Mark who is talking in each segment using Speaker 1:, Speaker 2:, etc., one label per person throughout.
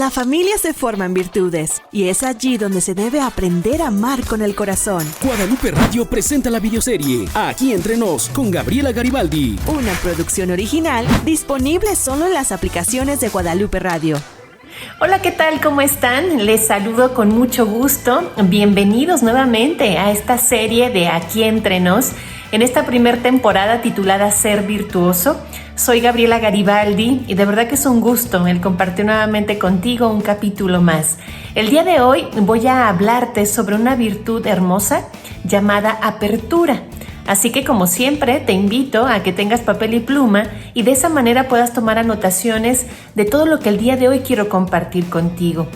Speaker 1: La familia se forma en virtudes y es allí donde se debe aprender a amar con el corazón.
Speaker 2: Guadalupe Radio presenta la videoserie Aquí Entre Nos con Gabriela Garibaldi.
Speaker 1: Una producción original disponible solo en las aplicaciones de Guadalupe Radio.
Speaker 3: Hola, ¿qué tal? ¿Cómo están? Les saludo con mucho gusto. Bienvenidos nuevamente a esta serie de Aquí Entre Nos, en esta primera temporada titulada Ser Virtuoso. Soy Gabriela Garibaldi y de verdad que es un gusto el compartir nuevamente contigo un capítulo más. El día de hoy voy a hablarte sobre una virtud hermosa llamada apertura. Así que, como siempre, te invito a que tengas papel y pluma y de esa manera puedas tomar anotaciones de todo lo que el día de hoy quiero compartir contigo.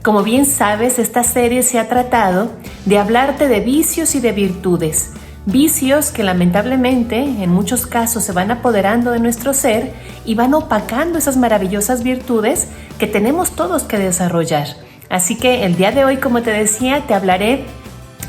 Speaker 3: Como bien sabes, esta serie se ha tratado de hablarte de vicios y de virtudes. Vicios que lamentablemente en muchos casos se van apoderando de nuestro ser y van opacando esas maravillosas virtudes que tenemos todos que desarrollar. Así que el día de hoy, como te decía, te hablaré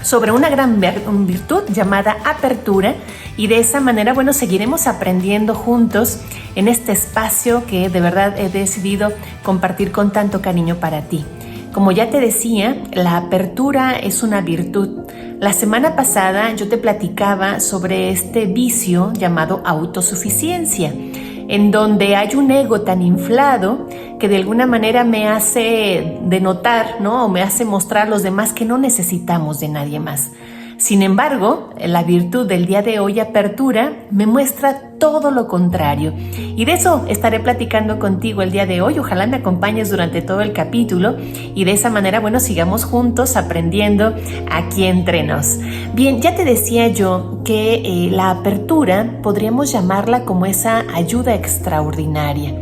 Speaker 3: sobre una gran virtud llamada apertura y de esa manera, seguiremos aprendiendo juntos en este espacio que de verdad he decidido compartir con tanto cariño para ti. Como ya te decía, la apertura es una virtud. La semana pasada yo te platicaba sobre este vicio llamado autosuficiencia, en donde hay un ego tan inflado que de alguna manera me hace denotar, ¿no? O me hace mostrar a los demás que no necesitamos de nadie más. Sin embargo, la virtud del día de hoy, apertura, me muestra todo lo contrario. Y de eso estaré platicando contigo el día de hoy. Ojalá me acompañes durante todo el capítulo y de esa manera, siggamos juntos aprendiendo aquí entre nos. Bien, ya te decía yo que la apertura podríamos llamarla como esa ayuda extraordinaria.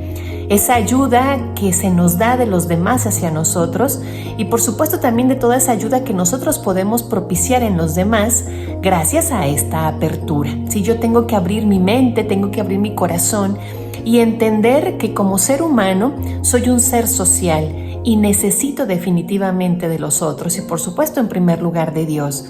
Speaker 3: Esa ayuda que se nos da de los demás hacia nosotros y por supuesto también de toda esa ayuda que nosotros podemos propiciar en los demás gracias a esta apertura. Si yo tengo que abrir mi mente, tengo que abrir mi corazón y entender que como ser humano soy un ser social y necesito definitivamente de los otros y por supuesto en primer lugar de Dios.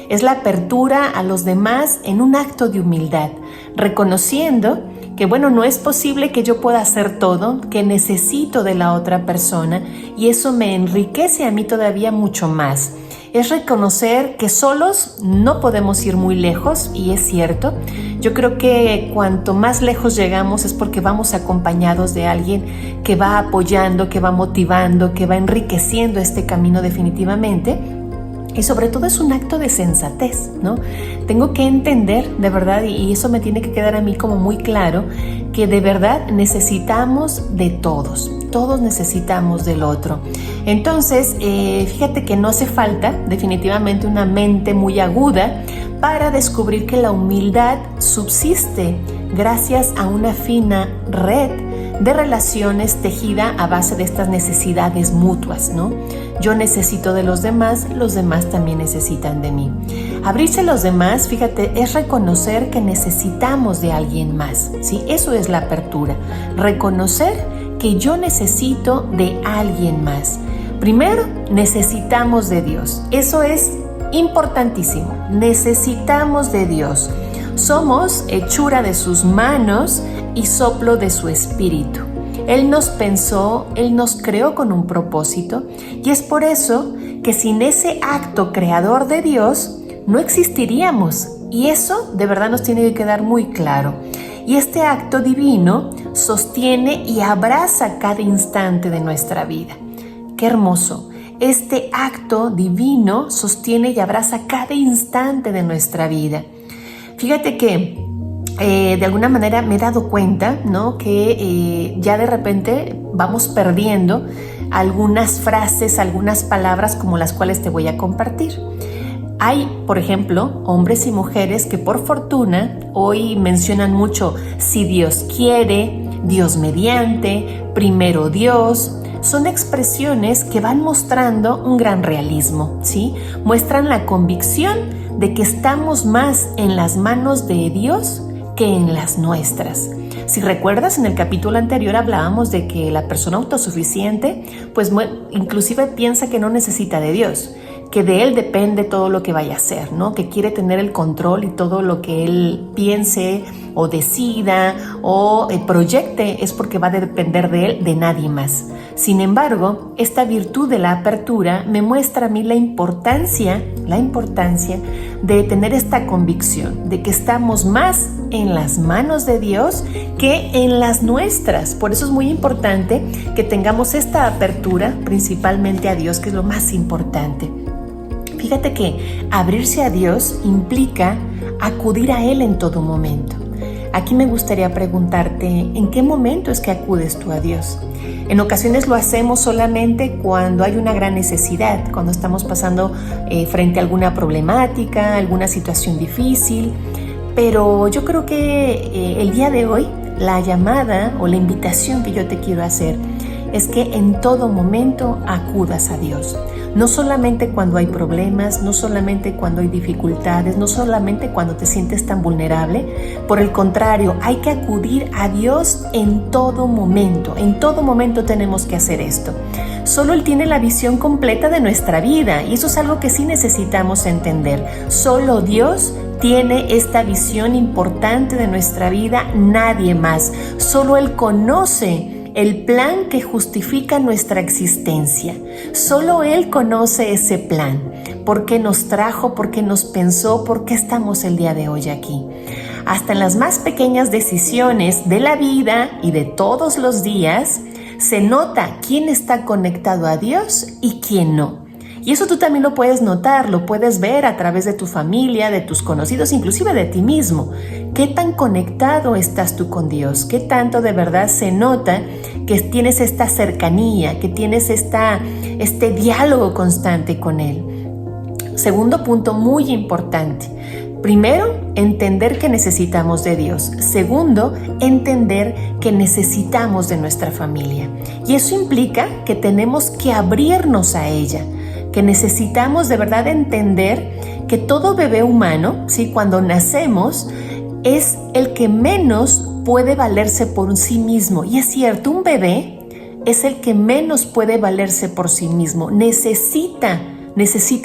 Speaker 3: Es la apertura a los demás en un acto de humildad, reconociendo que no es posible que yo pueda hacer todo, que necesito de la otra persona y eso me enriquece a mí todavía mucho más. Es reconocer que solos no podemos ir muy lejos y es cierto. Yo creo que cuanto más lejos llegamos es porque vamos acompañados de alguien que va apoyando, que va motivando, que va enriqueciendo este camino definitivamente. Y sobre todo es un acto de sensatez, ¿no? Tengo que entender de verdad, y eso me tiene que quedar a mí como muy claro, que de verdad necesitamos de todos. Todos necesitamos del otro. Entonces, fíjate que no hace falta definitivamente una mente muy aguda para descubrir que la humildad subsiste gracias a una fina red de relaciones tejida a base de estas necesidades mutuas, ¿no? Yo necesito de los demás también necesitan de mí. Abrirse a los demás, fíjate, es reconocer que necesitamos de alguien más, ¿sí? Eso es la apertura, reconocer que yo necesito de alguien más. Primero, necesitamos de Dios, eso es importantísimo, necesitamos de Dios. Somos hechura de sus manos y soplo de su espíritu. Él nos pensó, Él nos creó con un propósito y es por eso que sin ese acto creador de Dios no existiríamos y eso de verdad nos tiene que quedar muy claro. Y este acto divino sostiene y abraza cada instante de nuestra vida. ¡Qué hermoso! Este acto divino sostiene y abraza cada instante de nuestra vida. Fíjate que de alguna manera me he dado cuenta, ¿no? Que ya de repente vamos perdiendo algunas frases, algunas palabras como las cuales te voy a compartir. Hay, por ejemplo, hombres y mujeres que por fortuna hoy mencionan mucho si Dios quiere, Dios mediante, primero Dios. Son expresiones que van mostrando un gran realismo, ¿sí? Muestran la convicción de que estamos más en las manos de Dios que en las nuestras. Si recuerdas, en el capítulo anterior hablábamos de que la persona autosuficiente, inclusive piensa que no necesita de Dios, que de Él depende todo lo que vaya a hacer, ¿no? Que quiere tener el control y todo lo que Él piense o decida o proyecte es porque va a depender de él, de nadie más. Sin embargo, esta virtud de la apertura me muestra a mí la importancia de tener esta convicción de que estamos más en las manos de Dios que en las nuestras. Por eso es muy importante que tengamos esta apertura principalmente a Dios, que es lo más importante. Fíjate que abrirse a Dios implica acudir a Él en todo momento. Aquí me gustaría preguntarte, ¿en qué momento es que acudes tú a Dios? En ocasiones lo hacemos solamente cuando hay una gran necesidad, cuando estamos pasando frente a alguna problemática, alguna situación difícil. Pero yo creo que el día de hoy, la llamada o la invitación que yo te quiero hacer es que en todo momento acudas a Dios. No solamente cuando hay problemas, no solamente cuando hay dificultades, no solamente cuando te sientes tan vulnerable. Por el contrario, hay que acudir a Dios en todo momento. En todo momento tenemos que hacer esto. Solo Él tiene la visión completa de nuestra vida y eso es algo que sí necesitamos entender. Solo Dios tiene esta visión importante de nuestra vida, nadie más. Solo Él conoce el plan que justifica nuestra existencia. Solo Él conoce ese plan. ¿Por qué nos trajo? ¿Por qué nos pensó? ¿Por qué estamos el día de hoy aquí? Hasta en las más pequeñas decisiones de la vida y de todos los días, se nota quién está conectado a Dios y quién no. Y eso tú también lo puedes notar, lo puedes ver a través de tu familia, de tus conocidos, inclusive de ti mismo. ¿Qué tan conectado estás tú con Dios? ¿Qué tanto de verdad se nota que tienes esta cercanía, que tienes este diálogo constante con Él? Segundo punto muy importante. Primero, entender que necesitamos de Dios. Segundo, entender que necesitamos de nuestra familia. Y eso implica que tenemos que abrirnos a ella, que necesitamos de verdad entender que todo bebé humano, ¿sí? Cuando nacemos, es el que menos puede valerse por sí mismo. Y es cierto, un bebé es el que menos puede valerse por sí mismo. Necesita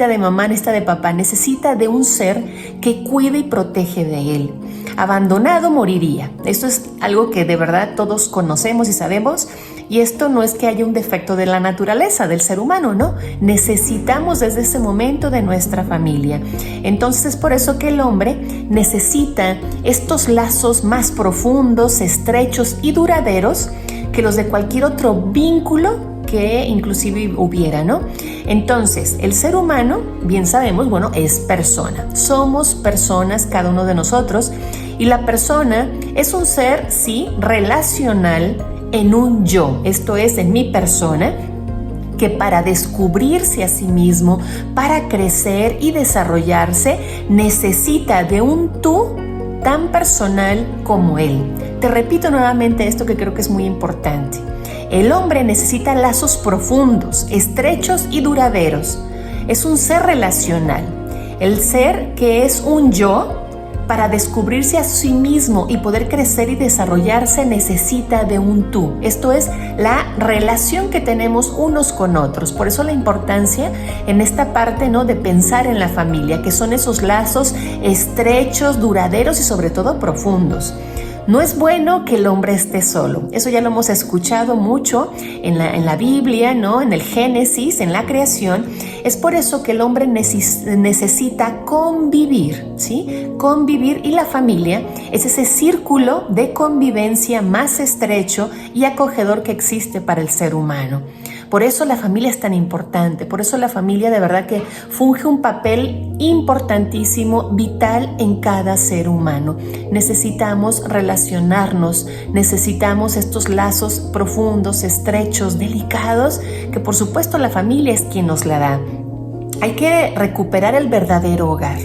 Speaker 3: de mamá, necesita de papá, necesita de un ser que cuide y protege de él. Abandonado moriría. Esto es algo que de verdad todos conocemos y sabemos. Y esto no es que haya un defecto de la naturaleza, del ser humano, ¿no? Necesitamos desde ese momento de nuestra familia. Entonces es por eso que el hombre necesita estos lazos más profundos, estrechos y duraderos que los de cualquier otro vínculo que inclusive hubiera, ¿no? Entonces, el ser humano, bien sabemos, es persona. Somos personas, cada uno de nosotros, y la persona es un ser, sí, relacional en un yo, esto es, en mi persona, que para descubrirse a sí mismo, para crecer y desarrollarse, necesita de un tú tan personal como él. Te repito nuevamente esto que creo que es muy importante. El hombre necesita lazos profundos, estrechos y duraderos. Es un ser relacional. El ser que es un yo, para descubrirse a sí mismo y poder crecer y desarrollarse, necesita de un tú. Esto es la relación que tenemos unos con otros. Por eso la importancia en esta parte, ¿no?, de pensar en la familia, que son esos lazos estrechos, duraderos y sobre todo profundos. No es bueno que el hombre esté solo. Eso ya lo hemos escuchado mucho en la Biblia, ¿no? En el Génesis, en la creación. Es por eso que el hombre necesita convivir, ¿sí? Convivir, y la familia es ese círculo de convivencia más estrecho y acogedor que existe para el ser humano. Por eso la familia es tan importante, por eso la familia de verdad que funge un papel importantísimo, vital en cada ser humano. Necesitamos relacionarnos, necesitamos estos lazos profundos, estrechos, delicados, que por supuesto la familia es quien nos la da. Hay que recuperar el verdadero hogar,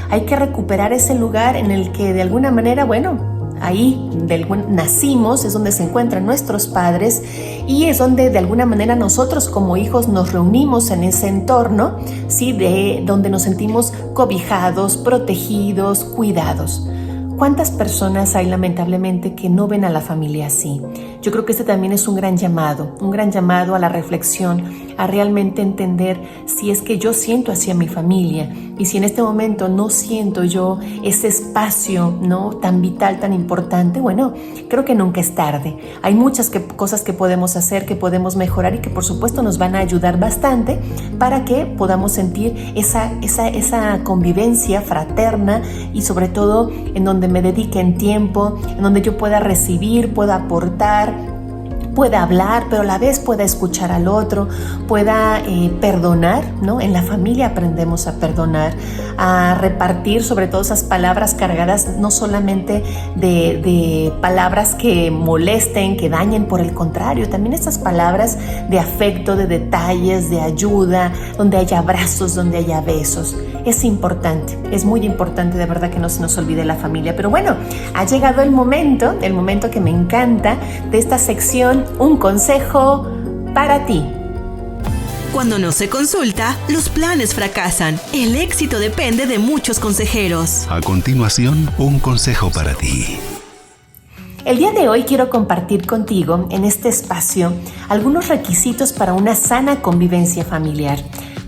Speaker 3: hay que recuperar ese lugar en el que de alguna manera, ahí nacimos, es donde se encuentran nuestros padres y es donde de alguna manera nosotros como hijos nos reunimos en ese entorno, ¿sí?, de donde nos sentimos cobijados, protegidos, cuidados. ¿Cuántas personas hay lamentablemente que no ven a la familia así? Yo creo que este también es un gran llamado a la reflexión, a realmente entender si es que yo siento hacia mi familia y si en este momento no siento yo ese espacio, ¿no?, tan vital, tan importante. Bueno, creo que nunca es tarde. Hay muchas cosas que podemos hacer, que podemos mejorar y que por supuesto nos van a ayudar bastante para que podamos sentir esa convivencia fraterna y sobre todo en donde me dediquen tiempo, en donde yo pueda recibir, pueda aportar, pueda hablar, pero a la vez pueda escuchar al otro, pueda perdonar, ¿no? En la familia aprendemos a perdonar, a repartir sobre todo esas palabras cargadas no solamente de palabras que molesten, que dañen, por el contrario, también estas palabras de afecto, de detalles, de ayuda, donde haya abrazos, donde haya besos. Es importante, es muy importante de verdad que no se nos olvide la familia. Pero bueno, ha llegado el momento que me encanta de esta sección, un consejo para ti.
Speaker 1: Cuando no se consulta, los planes fracasan. El éxito depende de muchos consejeros.
Speaker 4: A continuación, un consejo para ti.
Speaker 3: El día de hoy quiero compartir contigo en este espacio algunos requisitos para una sana convivencia familiar.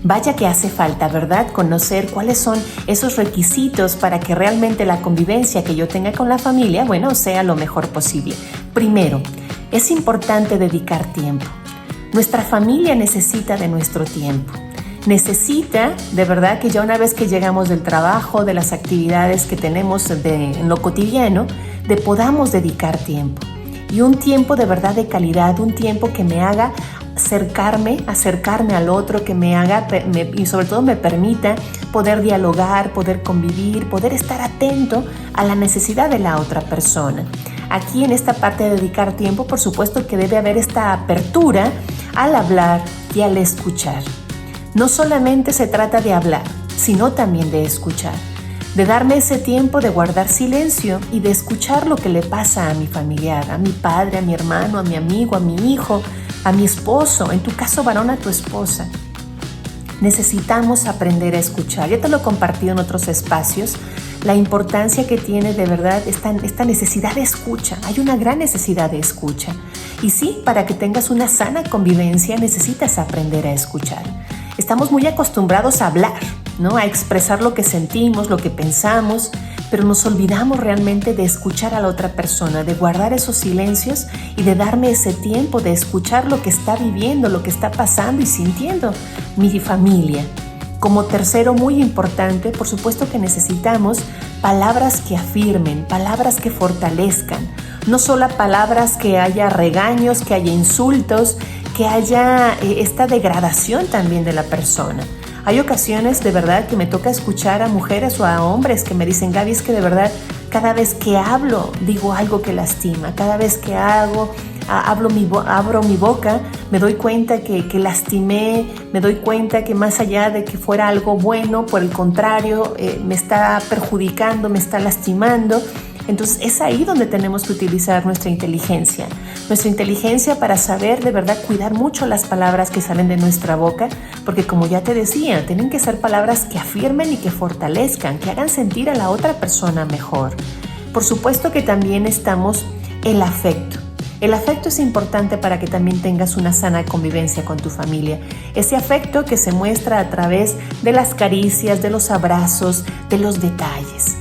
Speaker 3: Vaya que hace falta, ¿verdad?, conocer cuáles son esos requisitos para que realmente la convivencia que yo tenga con la familia, bueno, sea lo mejor posible. Primero, es importante dedicar tiempo. Nuestra familia necesita de nuestro tiempo. Necesita, de verdad, que ya una vez que llegamos del trabajo, de las actividades que tenemos en lo cotidiano, de podamos dedicar tiempo. Y un tiempo de verdad de calidad, un tiempo que me haga acercarme al otro, que me haga y sobre todo me permita poder dialogar, poder convivir, poder estar atento a la necesidad de la otra persona. Aquí en esta parte de dedicar tiempo, por supuesto que debe haber esta apertura al hablar y al escuchar. No solamente se trata de hablar, sino también de escuchar, de darme ese tiempo de guardar silencio y de escuchar lo que le pasa a mi familiar, a mi padre, a mi hermano, a mi amigo, a mi hijo, a mi esposo, en tu caso varón, a tu esposa. Necesitamos aprender a escuchar. Ya te lo he compartido en otros espacios, la importancia que tiene de verdad esta necesidad de escucha. Hay una gran necesidad de escucha. Y sí, para que tengas una sana convivencia necesitas aprender a escuchar. Estamos muy acostumbrados a hablar, ¿no?, a expresar lo que sentimos, lo que pensamos, pero nos olvidamos realmente de escuchar a la otra persona, de guardar esos silencios y de darme ese tiempo de escuchar lo que está viviendo, lo que está pasando y sintiendo mi familia. Como tercero, muy importante, por supuesto que necesitamos palabras que afirmen, palabras que fortalezcan, no solo palabras que haya regaños, que haya insultos, que haya esta degradación también de la persona. Hay ocasiones de verdad que me toca escuchar a mujeres o a hombres que me dicen: Gaby, es que de verdad cada vez que hablo digo algo que lastima, cada vez que abro mi boca, me doy cuenta que lastimé, me doy cuenta que más allá de que fuera algo bueno, por el contrario, me está perjudicando, me está lastimando. Entonces es ahí donde tenemos que utilizar nuestra inteligencia para saber de verdad cuidar mucho las palabras que salen de nuestra boca, porque como ya te decía, tienen que ser palabras que afirmen y que fortalezcan, que hagan sentir a la otra persona mejor. Por supuesto que también estamos el afecto. El afecto es importante para que también tengas una sana convivencia con tu familia. Ese afecto que se muestra a través de las caricias, de los abrazos, de los detalles.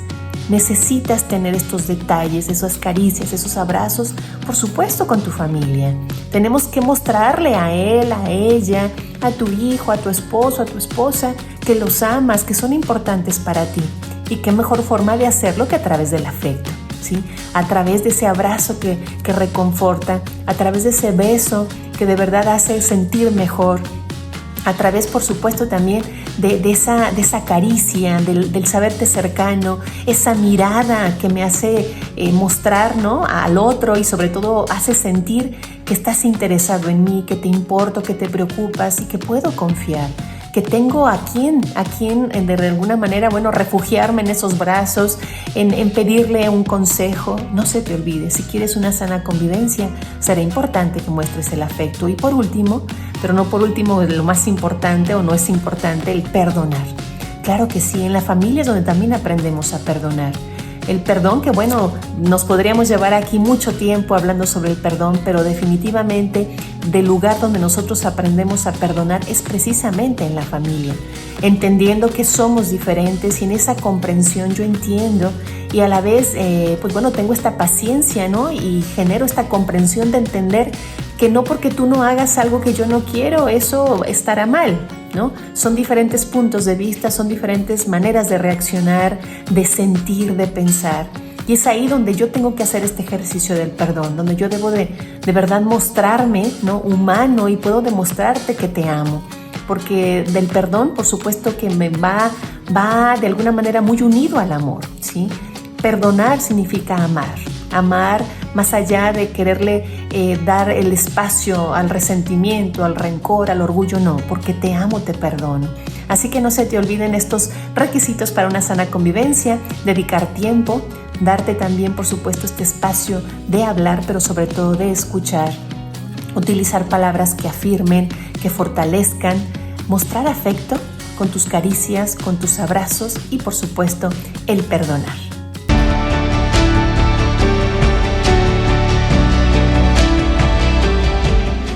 Speaker 3: Necesitas tener estos detalles, esas caricias, esos abrazos, por supuesto, con tu familia. Tenemos que mostrarle a él, a ella, a tu hijo, a tu esposo, a tu esposa, que los amas, que son importantes para ti. Y qué mejor forma de hacerlo que a través del afecto, ¿sí? A través de ese abrazo que reconforta, a través de ese beso que de verdad hace sentir mejor, a través, por supuesto, también de esa caricia, del saberte cercano, esa mirada que me hace mostrar, ¿no?, al otro y sobre todo hace sentir que estás interesado en mí, que te importo, que te preocupas y que puedo confiar, que tengo a quien de alguna manera, bueno, refugiarme en esos brazos, en pedirle un consejo. No se te olvide, si quieres una sana convivencia, será importante que muestres el afecto. Y por último, pero no por último, lo más importante o no es importante, el perdonar. Claro que sí, en la familia es donde también aprendemos a perdonar. El perdón, que bueno, nos podríamos llevar aquí mucho tiempo hablando sobre el perdón, pero definitivamente del lugar donde nosotros aprendemos a perdonar es precisamente en la familia, entendiendo que somos diferentes, y en esa comprensión yo entiendo y a la vez, pues bueno, tengo esta paciencia, ¿no? Y genero esta comprensión de entender que no porque tú no hagas algo que yo no quiero, eso estará mal, ¿no? Son diferentes puntos de vista, son diferentes maneras de reaccionar, de sentir, de pensar. Y es ahí donde yo tengo que hacer este ejercicio del perdón, donde yo debo de verdad mostrarme, ¿no? Humano, y puedo demostrarte que te amo. Porque del perdón, por supuesto que me va de alguna manera muy unido al amor, ¿sí? Perdonar significa amar. Amar más allá de quererle dar el espacio al resentimiento, al rencor, al orgullo, no, porque te amo, te perdono. Así que no se te olviden estos requisitos para una sana convivencia: dedicar tiempo, darte también, por supuesto, este espacio de hablar, pero sobre todo de escuchar, utilizar palabras que afirmen, que fortalezcan, mostrar afecto con tus caricias, con tus abrazos y, por supuesto, el perdonar.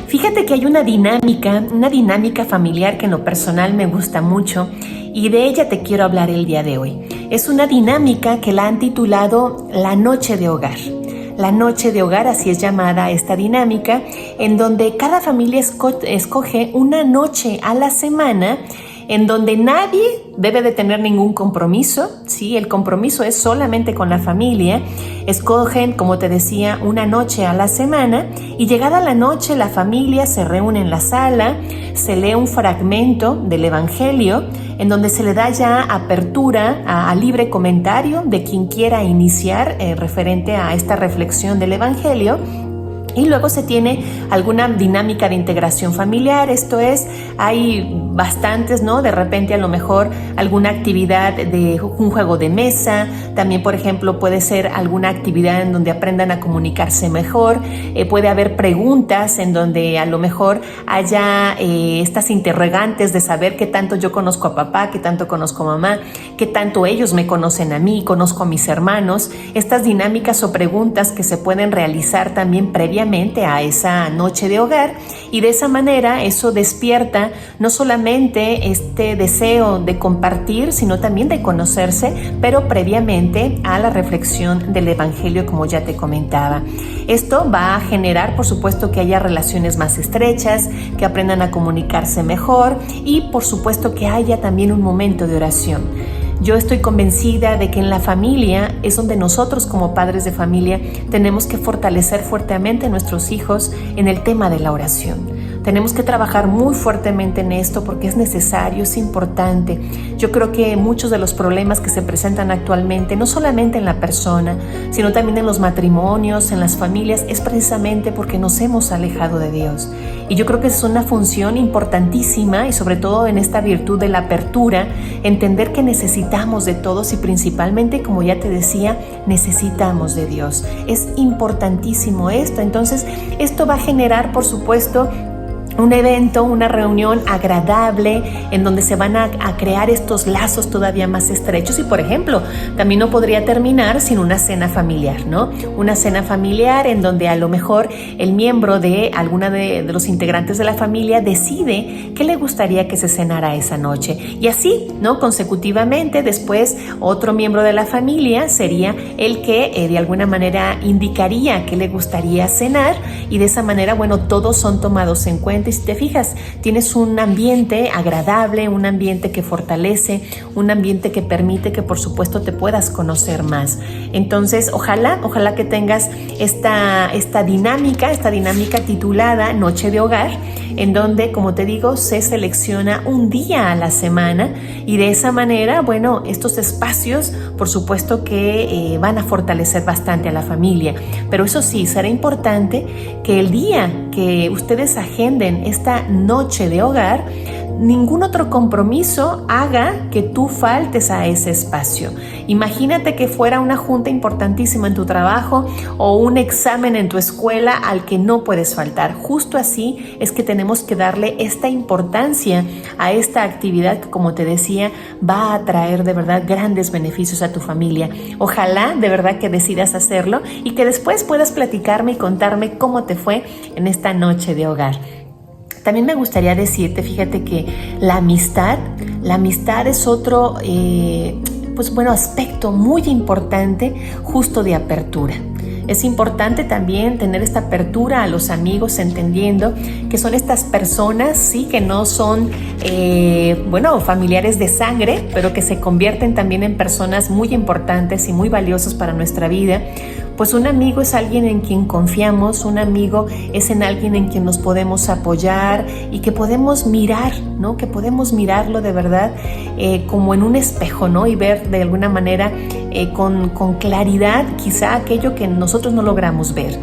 Speaker 3: Fíjate que hay una dinámica familiar que en lo personal me gusta mucho, y de ella te quiero hablar el día de hoy. Es una dinámica que la han titulado La Noche de Hogar. La Noche de Hogar, así es llamada esta dinámica, en donde cada familia escoge una noche a la semana en donde nadie debe de tener ningún compromiso, ¿sí? El compromiso es solamente con la familia. Escogen, como te decía, una noche a la semana, y llegada la noche la familia se reúne en la sala, se lee un fragmento del Evangelio en donde se le da ya apertura a libre comentario de quien quiera iniciar referente a esta reflexión del Evangelio. Y luego se tiene alguna dinámica de integración familiar, esto es, hay bastantes, ¿no? De repente a lo mejor alguna actividad de un juego de mesa, también por ejemplo puede ser alguna actividad en donde aprendan a comunicarse mejor, puede haber preguntas en donde a lo mejor haya estas interrogantes de saber qué tanto yo conozco a papá, qué tanto conozco a mamá, qué tanto ellos me conocen a mí, conozco a mis hermanos, estas dinámicas o preguntas que se pueden realizar también previamente a esa noche de hogar, y de esa manera eso despierta no solamente este deseo de compartir, sino también de conocerse, pero previamente a la reflexión del Evangelio, como ya te comentaba. Esto va a generar, por supuesto, que haya relaciones más estrechas, que aprendan a comunicarse mejor y, por supuesto, que haya también un momento de oración. Yo estoy convencida de que en la familia es donde nosotros como padres de familia tenemos que fortalecer fuertemente a nuestros hijos en el tema de la oración. Tenemos que trabajar muy fuertemente en esto porque es necesario, es importante. Yo creo que muchos de los problemas que se presentan actualmente, no solamente en la persona, sino también en los matrimonios, en las familias, es precisamente porque nos hemos alejado de Dios. Y yo creo que es una función importantísima, y sobre todo en esta virtud de la apertura, entender que necesitamos de todos y principalmente, como ya te decía, necesitamos de Dios. Es importantísimo esto. Entonces, esto va a generar, por supuesto, un evento, una reunión agradable en donde se van a crear estos lazos todavía más estrechos. Y por ejemplo, también no podría terminar sin una cena familiar, ¿no? Una cena familiar en donde a lo mejor el miembro de alguna de los integrantes de la familia decide qué le gustaría que se cenara esa noche. Y así, ¿no? Consecutivamente, después otro miembro de la familia sería el que de alguna manera indicaría qué le gustaría cenar, y de esa manera, bueno, todos son tomados en cuenta. Y si te fijas, tienes un ambiente agradable, un ambiente que fortalece, un ambiente que permite que por supuesto te puedas conocer más. Entonces, ojalá que tengas esta dinámica titulada Noche de Hogar, en donde, como te digo, se selecciona un día a la semana, y de esa manera, bueno, estos espacios, por supuesto que van a fortalecer bastante a la familia. Pero eso sí, será importante que el día que ustedes agenden viven esta noche de hogar, ningún otro compromiso haga que tú faltes a ese espacio. Imagínate que fuera una junta importantísima en tu trabajo o un examen en tu escuela al que no puedes faltar. Justo así es que tenemos que darle esta importancia a esta actividad que, como te decía, va a traer de verdad grandes beneficios a tu familia. Ojalá de verdad que decidas hacerlo y que después puedas platicarme y contarme cómo te fue en esta noche de hogar. También me gustaría decirte, fíjate que la amistad es otro aspecto muy importante justo de apertura. Es importante también tener esta apertura a los amigos, entendiendo que son estas personas, sí, que no son, familiares de sangre, pero que se convierten también en personas muy importantes y muy valiosas para nuestra vida. Pues un amigo es alguien en quien confiamos, un amigo es en alguien en quien nos podemos apoyar y que podemos mirar, ¿no? Que podemos mirarlo de verdad como en un espejo, ¿no? Y ver de alguna manera con claridad quizá aquello que nosotros no logramos ver.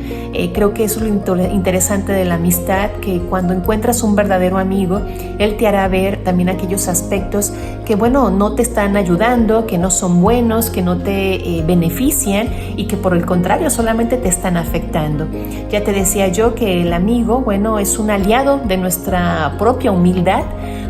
Speaker 3: Creo que eso es lo interesante de la amistad, que cuando encuentras un verdadero amigo, él te hará ver también aquellos aspectos que, no te están ayudando, que no son buenos, que no te benefician y que por el contrario solamente te están afectando. Ya te decía yo que el amigo, es un aliado de nuestra propia humildad,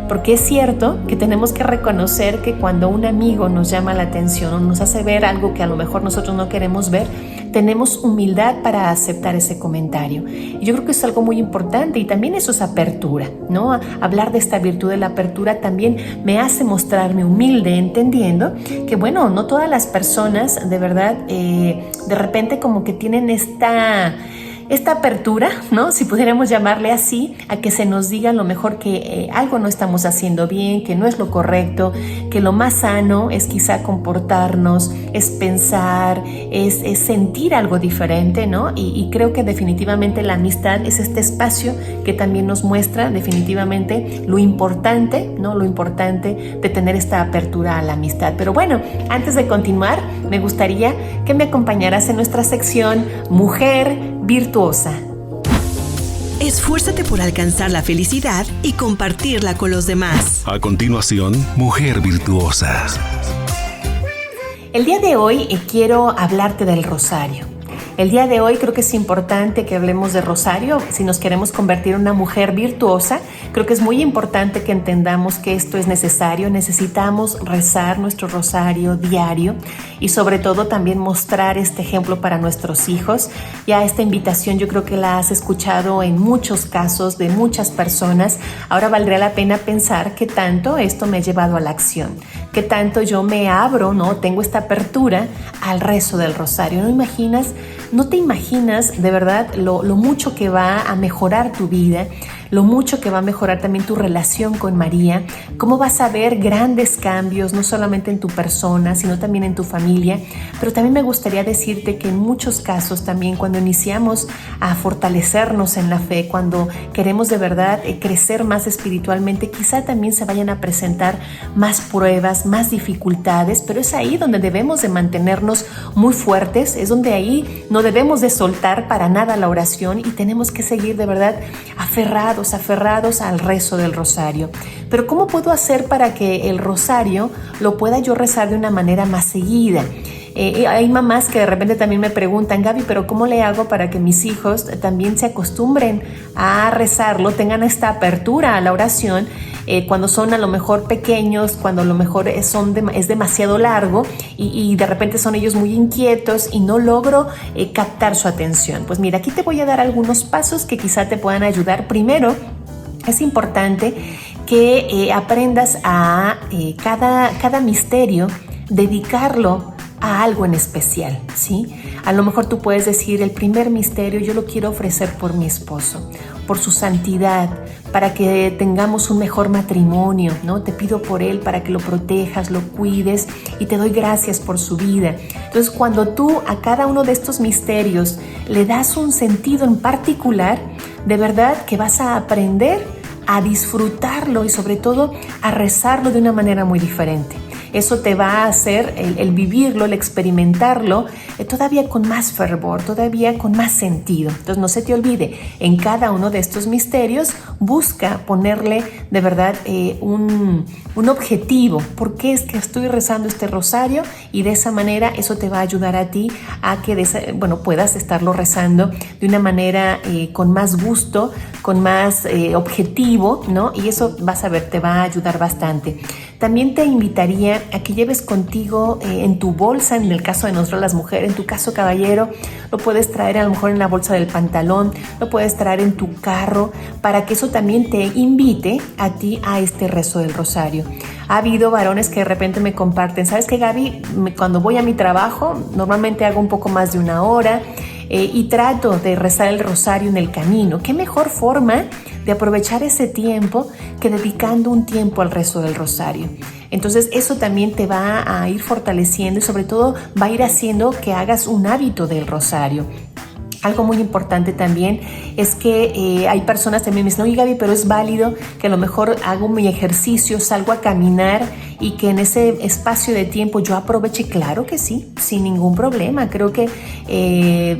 Speaker 3: porque es cierto que tenemos que reconocer que cuando un amigo nos llama la atención o nos hace ver algo que a lo mejor nosotros no queremos ver, tenemos humildad para aceptar ese comentario. Y yo creo que es algo muy importante, y también eso es apertura, ¿no? Hablar de esta virtud de la apertura también me hace mostrarme humilde, entendiendo que, no todas las personas de verdad, de repente como que tienen esta apertura, ¿no? Si pudiéramos llamarle así, a que se nos diga a lo mejor que algo no estamos haciendo bien, que no es lo correcto, que lo más sano es quizá comportarnos, es pensar, es sentir algo diferente, ¿no? Y creo que definitivamente la amistad es este espacio que también nos muestra definitivamente lo importante, ¿no? Lo importante de tener esta apertura a la amistad. Pero antes de continuar, me gustaría que me acompañaras en nuestra sección Mujer Virtuosa.
Speaker 1: Esfuérzate por alcanzar la felicidad y compartirla con los demás.
Speaker 4: A continuación, Mujer Virtuosa.
Speaker 3: El día de hoy quiero hablarte del rosario. El día de hoy creo que es importante que hablemos de rosario. Si nos queremos convertir en una mujer virtuosa, creo que es muy importante que entendamos que esto es necesario. Necesitamos rezar nuestro rosario diario y sobre todo también mostrar este ejemplo para nuestros hijos. Ya esta invitación yo creo que la has escuchado en muchos casos de muchas personas. Ahora valdría la pena pensar qué tanto esto me ha llevado a la acción, qué tanto yo me abro, ¿no? Tengo esta apertura al rezo del rosario. No te imaginas de verdad lo mucho que va a mejorar tu vida, lo mucho que va a mejorar también tu relación con María, cómo vas a ver grandes cambios, no solamente en tu persona, sino también en tu familia. Pero también me gustaría decirte que en muchos casos también cuando iniciamos a fortalecernos en la fe, cuando queremos de verdad crecer más espiritualmente, quizá también se vayan a presentar más pruebas, más dificultades, pero es ahí donde debemos de mantenernos muy fuertes, es donde ahí no debemos de soltar para nada la oración y tenemos que seguir de verdad aferrados al rezo del rosario. Pero ¿cómo puedo hacer para que el rosario lo pueda yo rezar de una manera más seguida? Hay mamás que de repente también me preguntan, Gaby, pero ¿cómo le hago para que mis hijos también se acostumbren a rezarlo, tengan esta apertura a la oración cuando son a lo mejor pequeños, cuando a lo mejor es demasiado largo y de repente son ellos muy inquietos y no logro captar su atención? Pues mira, aquí te voy a dar algunos pasos que quizá te puedan ayudar. Primero, es importante que aprendas a cada misterio dedicarlo a algo en especial, ¿sí? A lo mejor tú puedes decir, el primer misterio yo lo quiero ofrecer por mi esposo, por su santidad, para que tengamos un mejor matrimonio, ¿no? Te pido por él para que lo protejas, lo cuides y te doy gracias por su vida. Entonces, cuando tú a cada uno de estos misterios le das un sentido en particular, de verdad que vas a aprender a disfrutarlo y sobre todo a rezarlo de una manera muy diferente. eso te va a hacer el vivirlo, el experimentarlo todavía con más fervor, todavía con más sentido. Entonces no se te olvide, en cada uno de estos misterios busca ponerle de verdad un objetivo. ¿Por qué es que estoy rezando este rosario? Y de esa manera eso te va a ayudar a ti a que puedas estarlo rezando de una manera con más gusto, con más objetivo, ¿no? Y eso vas a ver, te va a ayudar bastante. También te invitaría a que lleves contigo en tu bolsa, en el caso de nosotros las mujeres, en tu caso caballero, lo puedes traer a lo mejor en la bolsa del pantalón, lo puedes traer en tu carro, para que eso también te invite a ti a este rezo del rosario. Ha habido varones que de repente me comparten, ¿sabes qué, Gaby? Cuando voy a mi trabajo, normalmente hago un poco más de 1 hora y trato de rezar el rosario en el camino. ¿Qué mejor forma de aprovechar ese tiempo que dedicando un tiempo al rezo del rosario? Entonces eso también te va a ir fortaleciendo y sobre todo va a ir haciendo que hagas un hábito del rosario. Algo muy importante también es que hay personas también que me dicen, oye Gaby, pero es válido que a lo mejor hago mi ejercicio, salgo a caminar y que en ese espacio de tiempo yo aproveche. Claro que sí, sin ningún problema. Creo que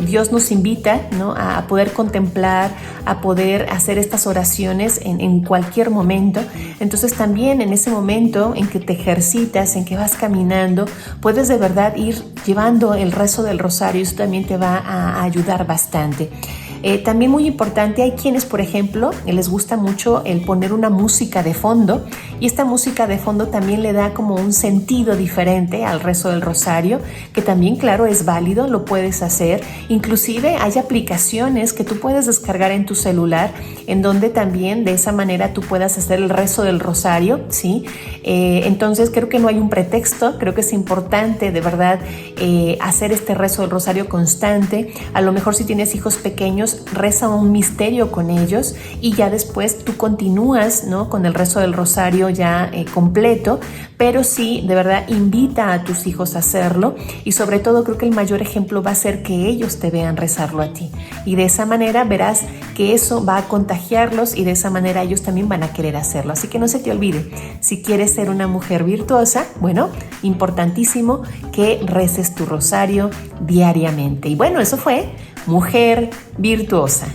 Speaker 3: Dios nos invita, ¿no?, a poder contemplar, a poder hacer estas oraciones en cualquier momento. Entonces también en ese momento en que te ejercitas, en que vas caminando, puedes de verdad ir llevando el rezo del rosario. Eso también te va a ayudar bastante. También muy importante, hay quienes, por ejemplo, les gusta mucho el poner una música de fondo, y esta música de fondo también le da como un sentido diferente al rezo del rosario, que también, claro, es válido, lo puedes hacer. Inclusive hay aplicaciones que tú puedes descargar en tu celular, en donde también de esa manera tú puedas hacer el rezo del rosario, ¿sí? Entonces creo que no hay un pretexto, creo que es importante de verdad hacer este rezo del rosario constante. A lo mejor si tienes hijos pequeños, reza un misterio con ellos y ya después tú continúas, ¿no?, con el rezo del rosario ya completo, pero sí, de verdad, invita a tus hijos a hacerlo, y sobre todo creo que el mayor ejemplo va a ser que ellos te vean rezarlo a ti, y de esa manera verás que eso va a contagiarlos y de esa manera ellos también van a querer hacerlo. Así que no se te olvide, si quieres ser una mujer virtuosa, bueno, importantísimo que reces tu rosario diariamente. Y bueno, eso fue Mujer Virtuosa.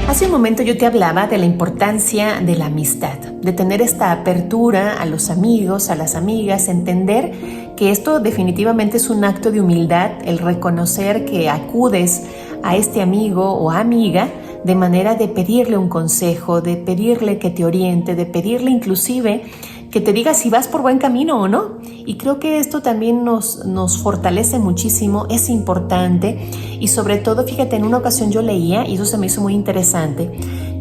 Speaker 3: Hace un momento yo te hablaba de la importancia de la amistad, de tener esta apertura a los amigos, a las amigas, entender que esto definitivamente es un acto de humildad, el reconocer que acudes a este amigo o amiga de manera de pedirle un consejo, de pedirle que te oriente, de pedirle inclusive que te diga si vas por buen camino o no. Y creo que esto también nos fortalece muchísimo, es importante. Y sobre todo, fíjate, en una ocasión yo leía, y eso se me hizo muy interesante,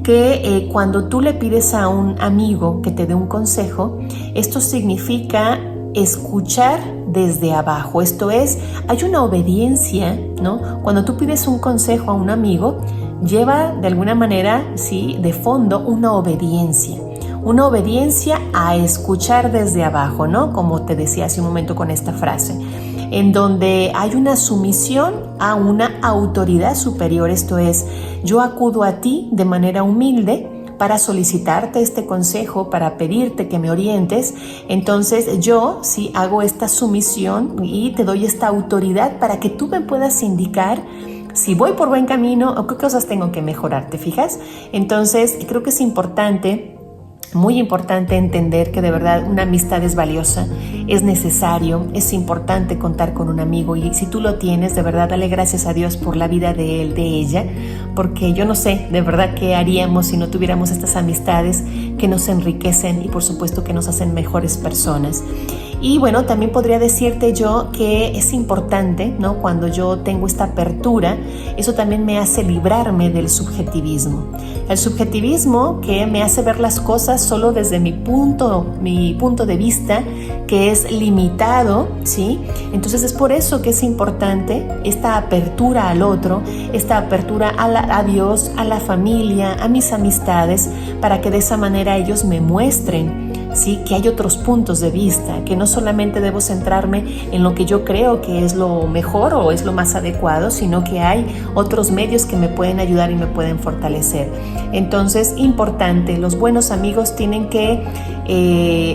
Speaker 3: que cuando tú le pides a un amigo que te dé un consejo, esto significa escuchar desde abajo. Esto es, hay una obediencia, ¿no? Cuando tú pides un consejo a un amigo, lleva de alguna manera, sí, de fondo una obediencia a escuchar desde abajo, ¿no? Como te decía hace un momento con esta frase, en donde hay una sumisión a una autoridad superior. Esto es, yo acudo a ti de manera humilde para solicitarte este consejo, para pedirte que me orientes. Entonces yo sí hago esta sumisión y te doy esta autoridad para que tú me puedas indicar si voy por buen camino o qué cosas tengo que mejorar, ¿te fijas? Entonces creo que es importante, muy importante, entender que de verdad una amistad es valiosa, es necesario, es importante contar con un amigo, y si tú lo tienes, de verdad dale gracias a Dios por la vida de él, de ella, porque yo no sé de verdad qué haríamos si no tuviéramos estas amistades que nos enriquecen y por supuesto que nos hacen mejores personas. Y bueno, también podría decirte yo que es importante, ¿no? Cuando yo tengo esta apertura, eso también me hace librarme del subjetivismo. El subjetivismo que me hace ver las cosas solo desde mi punto de vista, que es limitado, ¿sí? Entonces es por eso que es importante esta apertura al otro, esta apertura a Dios, a la familia, a mis amistades, para que de esa manera ellos me muestren ¿sí? Que hay otros puntos de vista, que no solamente debo centrarme en lo que yo creo que es lo mejor o es lo más adecuado, sino que hay otros medios que me pueden ayudar y me pueden fortalecer. Entonces, importante, los buenos amigos tienen que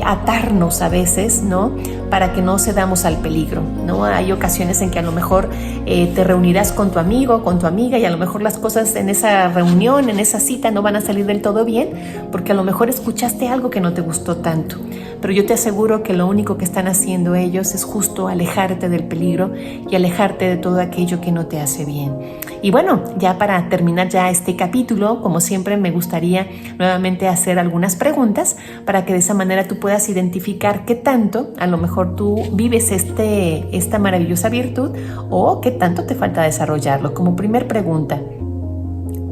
Speaker 3: atarnos a veces, ¿no? Para que no cedamos al peligro, ¿no? Hay ocasiones en que a lo mejor te reunirás con tu amigo, con tu amiga, y a lo mejor las cosas en esa reunión, en esa cita, no van a salir del todo bien, porque a lo mejor escuchaste algo que no te gustó tanto. Pero yo te aseguro que lo único que están haciendo ellos es justo alejarte del peligro y alejarte de todo aquello que no te hace bien. Y bueno, ya para terminar ya este capítulo, como siempre me gustaría nuevamente hacer algunas preguntas para que de esa manera tú puedas identificar qué tanto a lo mejor tú vives esta maravillosa virtud o qué tanto te falta desarrollarlo. Como primer pregunta,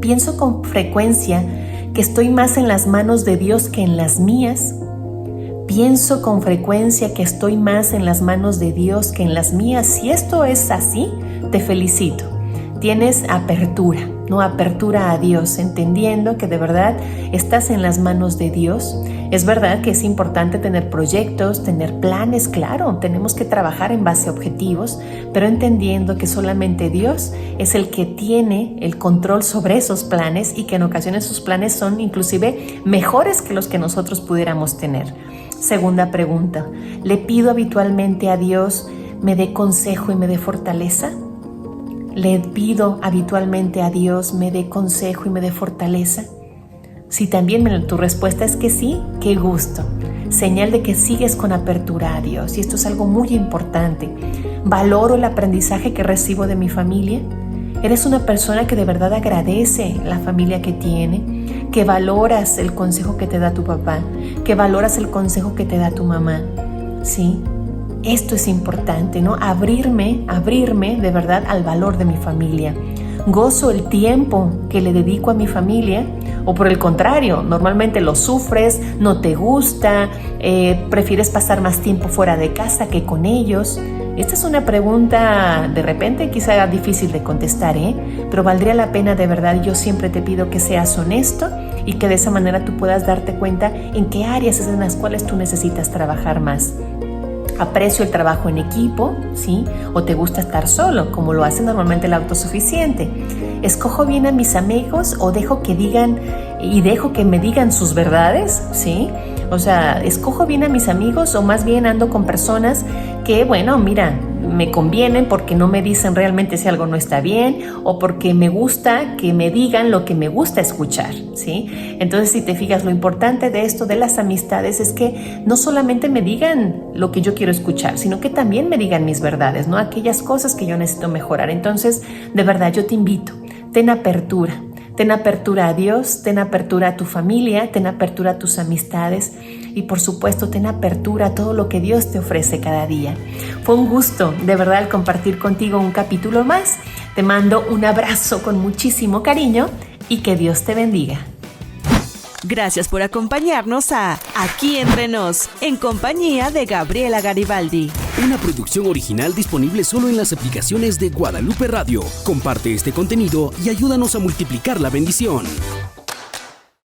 Speaker 3: pienso con frecuencia que estoy más en las manos de Dios que en las mías. Pienso con frecuencia que estoy más en las manos de Dios que en las mías. Si esto es así, te felicito. Tienes apertura, ¿no? Apertura a Dios, entendiendo que de verdad estás en las manos de Dios. Es verdad que es importante tener proyectos, tener planes, claro, tenemos que trabajar en base a objetivos, pero entendiendo que solamente Dios es el que tiene el control sobre esos planes y que en ocasiones esos planes son inclusive mejores que los que nosotros pudiéramos tener. Segunda pregunta, ¿le pido habitualmente a Dios me dé consejo y me dé fortaleza? ¿Le pido habitualmente a Dios me dé consejo y me dé fortaleza? Si también tu respuesta es que sí, qué gusto. Señal de que sigues con apertura a Dios. Y esto es algo muy importante. ¿Valoro el aprendizaje que recibo de mi familia? ¿Eres una persona que de verdad agradece la familia que tiene? ¿Que valoras el consejo que te da tu papá? ¿Que valoras el consejo que te da tu mamá? ¿Sí? Esto es importante, ¿no? Abrirme de verdad al valor de mi familia. ¿Gozo el tiempo que le dedico a mi familia? ¿O por el contrario, normalmente lo sufres, no te gusta, prefieres pasar más tiempo fuera de casa que con ellos? Esta es una pregunta de repente quizá difícil de contestar, pero valdría la pena de verdad. Yo siempre te pido que seas honesto y que de esa manera tú puedas darte cuenta en qué áreas es en las cuales tú necesitas trabajar más. Aprecio el trabajo en equipo, ¿sí? O te gusta estar solo, como lo hace normalmente el autosuficiente. ¿Escojo bien a mis amigos o dejo que me digan sus verdades? ¿Sí? O sea, ¿escojo bien a mis amigos o más bien ando con personas que, bueno, mira, me convienen porque no me dicen realmente si algo no está bien o porque me gusta que me digan lo que me gusta escuchar, ¿sí? Entonces, si te fijas, lo importante de esto de las amistades es que no solamente me digan lo que yo quiero escuchar, sino que también me digan mis verdades, ¿no? Aquellas cosas que yo necesito mejorar. Entonces, de verdad, yo te invito, ten apertura. Ten apertura a Dios, ten apertura a tu familia, ten apertura a tus amistades y por supuesto ten apertura a todo lo que Dios te ofrece cada día. Fue un gusto de verdad compartir contigo un capítulo más. Te mando un abrazo con muchísimo cariño y que Dios te bendiga.
Speaker 1: Gracias por acompañarnos a Aquí Entre Nos, en compañía de Gabriela Garibaldi.
Speaker 2: Una producción original disponible solo en las aplicaciones de Guadalupe Radio. Comparte este contenido y ayúdanos a multiplicar la bendición.